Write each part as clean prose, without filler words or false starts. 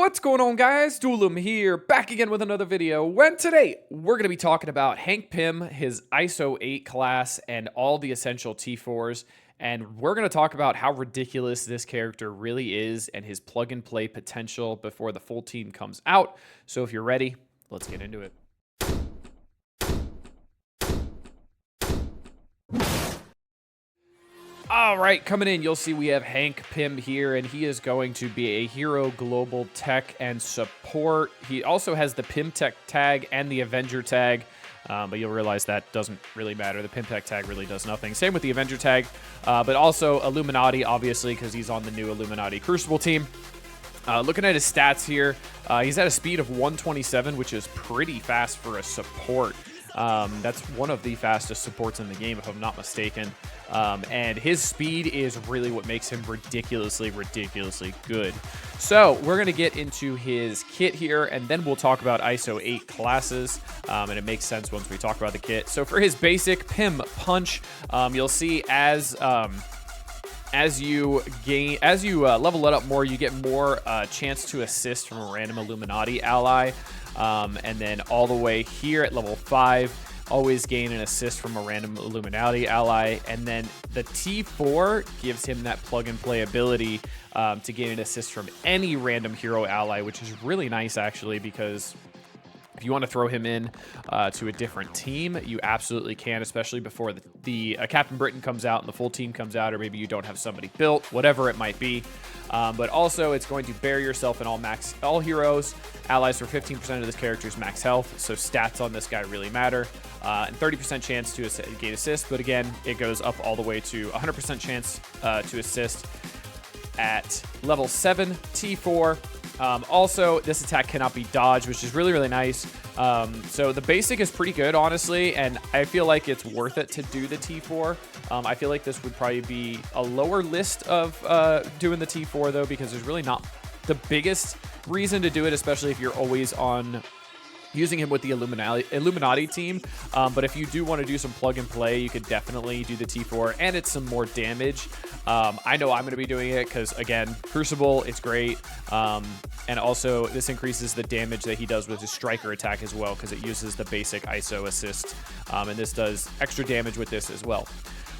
What's going on, guys? Duelum here, back again with another video. When today we're going to be talking about Hank Pym, his ISO 8 class, and all the essential T4s. And we're going to talk about how ridiculous this character really is and his plug-and-play potential before the full team comes out. So if you're ready, let's get into it. All right, coming in, you'll see we have Hank Pym here, and he is going to be a hero, global tech, and support. He also has the Pym Tech tag and the Avenger tag, but you'll realize that doesn't really matter. The Pym Tech tag really does nothing. Same with the Avenger tag, but also Illuminati, obviously, because he's on the new Illuminati Crucible team. Looking at his stats here, he's at a speed of 127, which is pretty fast for a support. That's one of the fastest supports in the game, if I'm not mistaken. And his speed is really what makes him ridiculously good. So we're going to get into his kit here, and then we'll talk about ISO 8 classes, and it makes sense once we talk about the kit. So for his basic Pym Punch, you'll see as you level it up more, you get more chance to assist from a random Illuminati ally. And then all the way here at level 5, always gain an assist from a random Illuminati ally. And then the T4 gives him that plug-and-play ability to gain an assist from any random hero ally, which is really nice, actually, because if you want to throw him in to a different team, you absolutely can, especially before the Captain Britain comes out and the full team comes out, or maybe you don't have somebody built, whatever it might be. But also, it's going to bury yourself in all heroes, allies for 15% of this character's max health, so stats on this guy really matter. And 30% chance to gain assist, but again, it goes up all the way to 100% chance to assist at level 7 T4. Also, this attack cannot be dodged, which is really nice. So the basic is pretty good, honestly, and I feel like it's worth it to do the T4. I feel like this would probably be a lower list of doing the T4, though, because there's really not the biggest reason to do it, especially if you're always on using him with the Illuminati team. But if you do want to do some plug and play, you could definitely do the T4, and it's some more damage. I know I'm going to be doing it because, again, Crucible, it's great. And also, this increases the damage that he does with his striker attack as well, because it uses the basic ISO assist. And this does extra damage with this as well.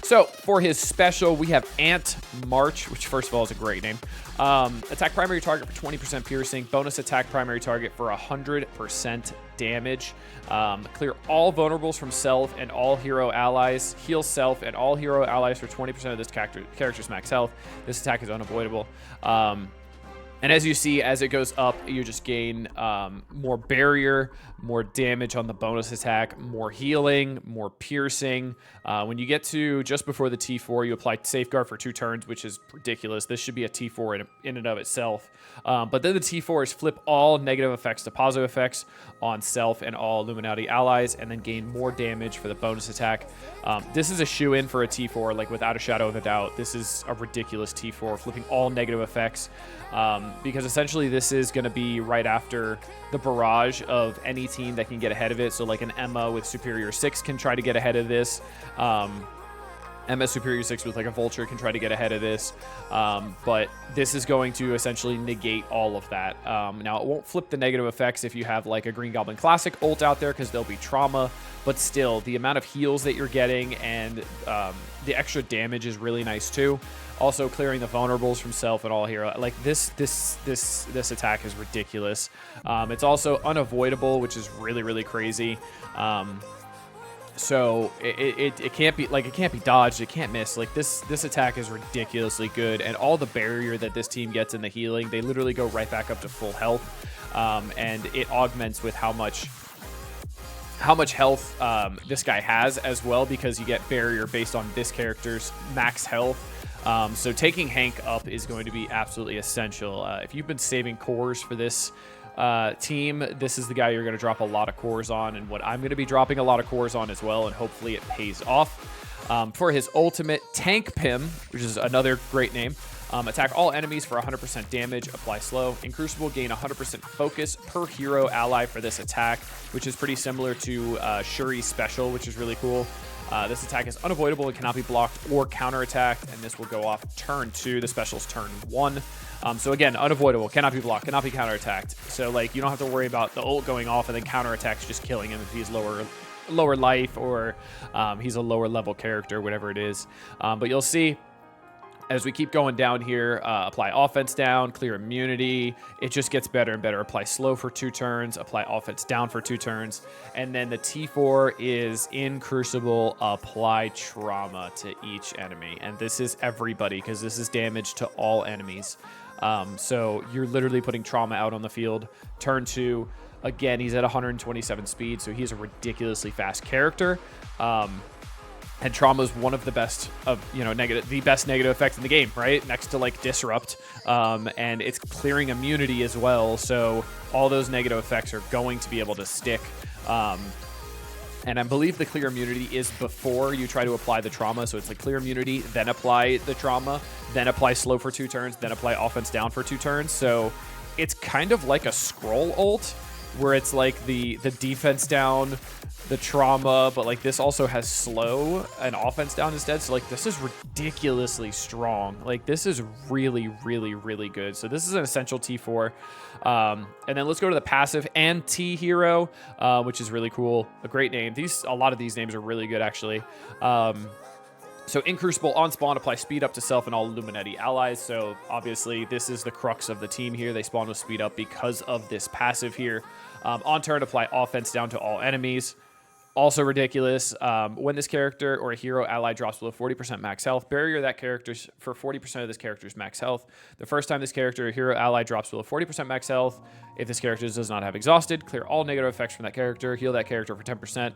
So, for his special, we have Ant March, which, first of all, is a great name. Attack primary target for 20% piercing. Bonus attack primary target for 100% damage. Clear all vulnerables from self and all hero allies. Heal self and all hero allies for 20% of this character's max health. This attack is unavoidable. And as you see, as it goes up, you just gain more barrier, more damage on the bonus attack, more healing, more piercing. When you get to just before the T4, you apply Safeguard for 2 turns, which is ridiculous. This should be a T4 in and of itself. But then the T4s flip all negative effects to positive effects on self and all Illuminati allies, and then gain more damage for the bonus attack. This is a shoe-in for a T4, like without a shadow of a doubt. This is a ridiculous T4, flipping all negative effects. Because essentially this is going to be right after the barrage of any team that can get ahead of it. So like an Emma with Superior 6 can try to get ahead of this. Emma Superior 6 with like a Vulture can try to get ahead of this. But this is going to essentially negate all of that. Now, it won't flip the negative effects if you have like a Green Goblin Classic ult out there, because there'll be trauma. But still, the amount of heals that you're getting and the extra damage is really nice too. Also, clearing the vulnerables from self and all hero. Like this attack is ridiculous. It's also unavoidable, which is really crazy. So it can't be dodged. It can't miss. Like this attack is ridiculously good, and all the barrier that this team gets in the healing, they literally go right back up to full health. And it augments with how much health this guy has as well, because you get barrier based on this character's max health. So taking Hank up is going to be absolutely essential. If you've been saving cores for this team, this is the guy you're going to drop a lot of cores on, and what I'm going to be dropping a lot of cores on as well, and hopefully it pays off. For his ultimate, Tank Pym, which is another great name, attack all enemies for 100% damage, apply slow. In Crucible, gain 100% focus per hero ally for this attack, which is pretty similar to Shuri's special, which is really cool. This attack is unavoidable and cannot be blocked or counterattacked, and this will go off turn 2. The special's turn 1. So again, unavoidable, cannot be blocked, cannot be counterattacked. So like you don't have to worry about the ult going off and then counterattacks just killing him if he's lower life or he's a lower level character, whatever it is. But you'll see as we keep going down here, apply offense down, clear immunity. It just gets better and better. Apply slow for 2 turns, apply offense down for 2 turns. And then the T4 is in Crucible, apply trauma to each enemy. And this is everybody because this is damage to all enemies. So you're literally putting trauma out on the field. Turn 2, again, he's at 127 speed, so he's a ridiculously fast character. And trauma is one of the best of, the best negative effects in the game, right? Next to like disrupt. And it's clearing immunity as well. So all those negative effects are going to be able to stick. And I believe the clear immunity is before you try to apply the trauma. So it's like clear immunity, then apply the trauma, then apply slow for 2 turns, then apply offense down for 2 turns. So it's kind of like a scroll ult where it's like the defense down, the trauma, but like this also has slow and offense down instead. So like this is ridiculously strong. Like this is really, really, really good. So this is an essential T4. And then let's go to the passive and T hero, which is really cool. A great name. A lot of these names are really good actually. So in Crucible, on spawn, apply speed up to self and all Illuminati allies. So obviously this is the crux of the team here. They spawn with speed up because of this passive here. On turn, apply offense down to all enemies. Also ridiculous. When this character or a hero ally drops below 40% max health, barrier that character for 40% of this character's max health. The first time this character or hero ally drops below 40% max health, if this character does not have exhausted, clear all negative effects from that character, heal that character for 10%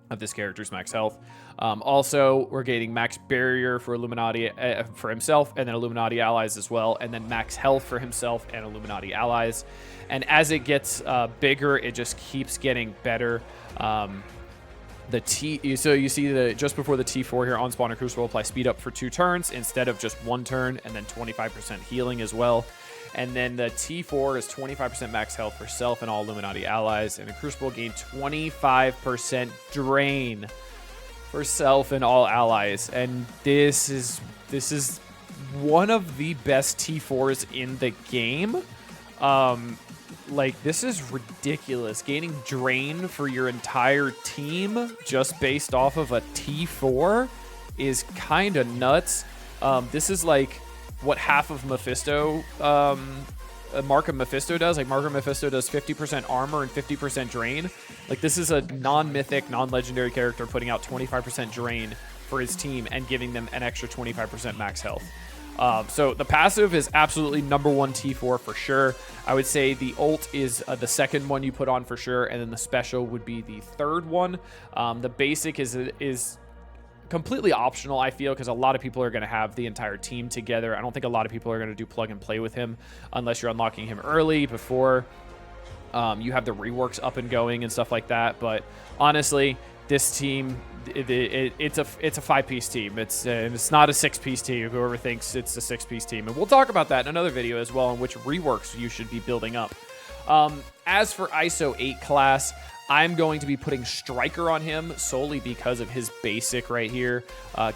of this character's max health. Also, we're gaining max barrier for Illuminati for himself, and then Illuminati allies as well, and then max health for himself and Illuminati allies. And as it gets bigger, it just keeps getting better. So you see just before the T4 here on spawn and Crucible, apply speed up for 2 turns instead of just 1 turn, and then 25% healing as well. And then the T4 is 25% max health for self and all Illuminati allies. And the Crucible gain 25% drain for self and all allies. And this is one of the best T4s in the game. Like, this is ridiculous. Gaining drain for your entire team just based off of a T4 is kind of nuts. This is like what half of Mephisto, Mark of Mephisto does. Like, Mark of Mephisto does 50% armor and 50% drain. Like, this is a non-mythic, non-legendary character putting out 25% drain for his team and giving them an extra 25% max health. So the passive is absolutely #1 T4 for sure. I would say the ult is the second one you put on for sure, and then the special would be the third one. The basic is completely optional, I feel, because a lot of people are going to have the entire team together. I don't think a lot of people are going to do plug and play with him unless you're unlocking him early before you have the reworks up and going and stuff like that. But honestly, this team, it's a 5-piece team. It's not a 6-piece team. Whoever thinks it's a 6-piece team, and we'll talk about that in another video as well, on which reworks you should be building up. As for ISO 8 class, I'm going to be putting Striker on him solely because of his basic right here.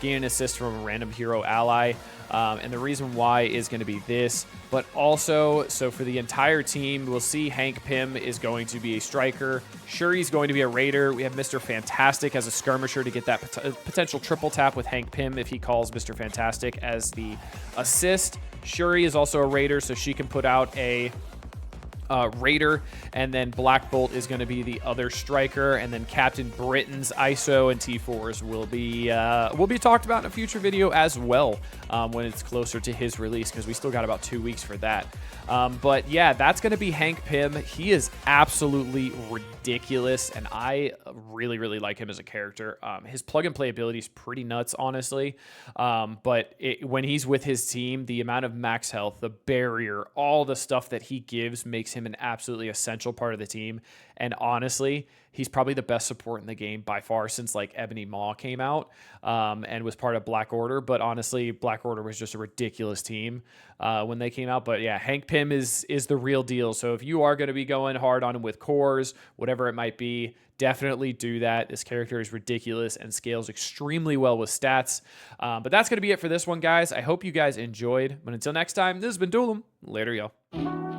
Gain an assist from a random hero ally. And the reason why is going to be this. But also, so for the entire team, we'll see Hank Pym is going to be a Striker. Shuri's going to be a Raider. We have Mr. Fantastic as a Skirmisher to get that potential triple tap with Hank Pym if he calls Mr. Fantastic as the assist. Shuri is also a Raider, so she can put out a Raider, and then Black Bolt is going to be the other Striker, and then Captain Britain's ISO and T4s will be talked about in a future video as well when it's closer to his release, because we still got about 2 weeks for that. But yeah, that's going to be Hank Pym. He is absolutely ridiculous, and I really, really like him as a character. His plug and play ability is pretty nuts, honestly. But when he's with his team, the amount of max health, the barrier, all the stuff that he gives makes him him an absolutely essential part of the team. And honestly, he's probably the best support in the game by far since like Ebony Maw came out and was part of Black Order. But honestly, Black Order was just a ridiculous team when they came out. But yeah, Hank Pym is the real deal. So if you are going to be going hard on him with cores, whatever it might be, definitely do that. This character is ridiculous and scales extremely well with stats. But that's going to be it for this one, guys. I hope you guys enjoyed. But until next time, this has been Duelum. Later, y'all.